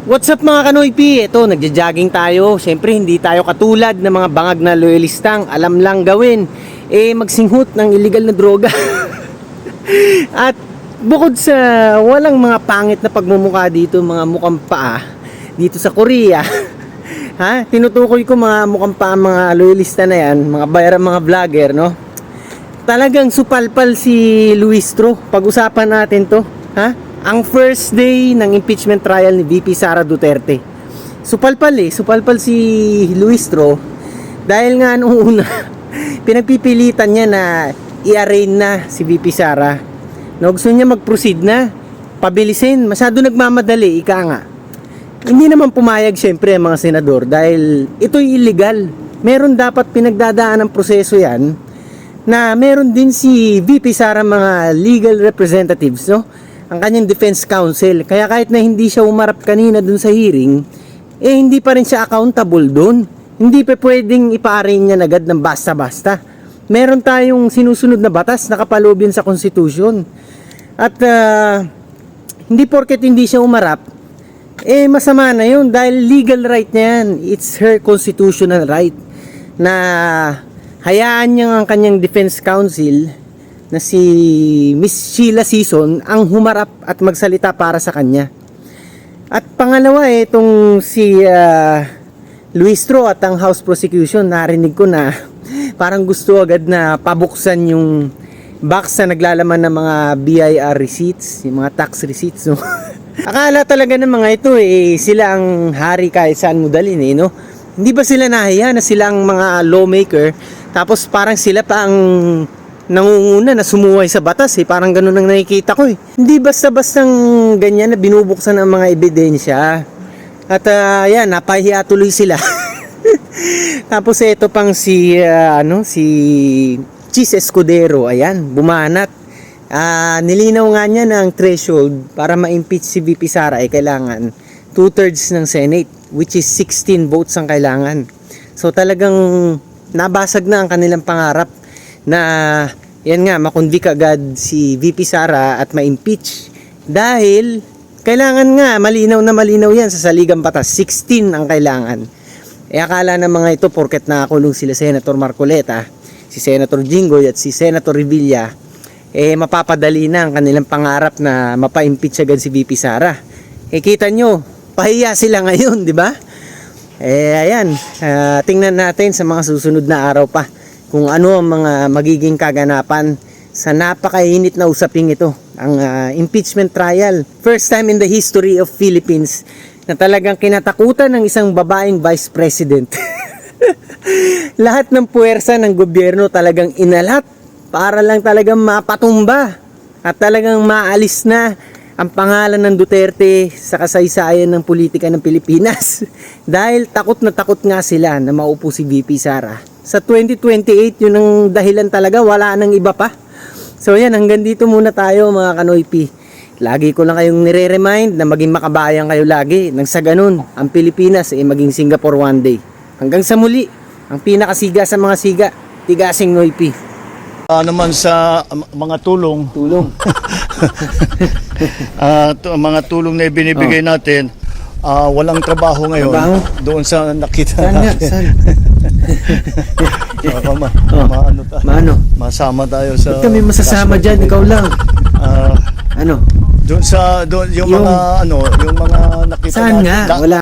What's up mga Kanoypi? Ito, nagja-jogging tayo. Siyempre, hindi tayo katulad ng mga bangag na loyalistang alam lang gawin. Magsinghot ng illegal na droga. At bukod sa walang mga pangit na pagmumukha dito, mga mukhang paa, dito sa Korea, ha? Tinutukoy ko mga mukhang paa, mga loyalista na yan, mga bayarang mga vlogger, no? Talagang supalpal si Luistro. Pag-usapan natin to, ha? Ang first day ng impeachment trial ni VP Sara Duterte. Supalpal si Luistro dahil nga nung una pinagpipilitan niya na i-arraign na si VP Sara. No, gusto niya mag-proceed na, pabilisin, masyado nagmamadali, ika nga. Hindi naman pumayag syempre ang mga senador dahil ito'y illegal. Meron dapat pinagdadaan ng proseso yan na meron din si VP Sara mga legal representatives, no? Ang kanyang defense counsel. Kaya kahit na hindi siya umarap kanina dun sa hearing, hindi pa rin siya accountable dun. Hindi pa pwedeng ipa-arraign niya agad ng basta-basta. Meron tayong sinusunod na batas na kapaloob yun sa Constitution. At hindi porket hindi siya umarap, masama na yun dahil legal right niya yan. It's her constitutional right na hayaan niya ang kanyang defense counsel na si Miss Sheila Sison ang humarap at magsalita para sa kanya. At pangalawa itong si Luistro at ang House Prosecution, narinig ko na parang gusto agad na pabuksan yung box na naglalaman ng mga BIR receipts, yung mga tax receipts, no? Akala talaga ng mga ito sila ang hari kahit saan mo dalhin, no? Hindi ba sila nahiya na sila ang mga lawmaker tapos parang sila pa ang nangunguna na sumuway sa batas, parang ganun ang nakikita ko. Hindi basta-bastang ganyan na binubuksan ang mga ebidensya. At yan, napahiya tuloy sila. Tapos ito pang si Chis Escudero, ayan, bumanat. Nilinaw nga niya na ang threshold para ma-impeach si VP Sara ay kailangan 2/3 ng Senate, which is 16 votes ang kailangan. So talagang nabasag na ang kanilang pangarap na yan nga, makonvict agad si VP Sara at ma-impeach dahil kailangan nga malinaw na malinaw yan sa saligang batas, 16 ang kailangan. Akala ng mga ito porket nakakulong sila Senator Marcoleta, si Senator Jinggoy at si Senator Revilla, mapapadali na ang kanilang pangarap na mapa-impeach agad si VP Sara. Kita nyo, pahiya sila ngayon, di ba? Ayan, tingnan natin sa mga susunod na araw pa kung ano ang mga magiging kaganapan sa napakainit na usaping ito, ang impeachment trial. First time in the history of Philippines na talagang kinatakutan ng isang babaeng vice president. Lahat ng puwersa ng gobyerno talagang inalat para lang talagang mapatumba at talagang maalis na ang pangalan ng Duterte sa kasaysayan ng politika ng Pilipinas. Dahil takot na takot nga sila na maupo si VP Sara. Sa 2028, yun ang dahilan talaga, wala nang iba pa. So yan, hanggang dito muna tayo mga Kanoypi. Lagi ko lang kayong nire-remind na maging makabayan kayo lagi. Nang sa ganun, ang Pilipinas maging Singapore one day. Hanggang sa muli, ang pinakasiga sa mga siga, Tigasing Noypi. Naman sa mga tulong. Mga tulong na ibinibigay natin, walang trabaho ngayon. Trabaho? Doon sa nakita Saan nga? natin. Saan? Maano? Masama tayo sa... Ba't kami masasama dyan? Ikaw lang. Ano? Doon yung mga yung mga nakita Saan natin. nga? Wala.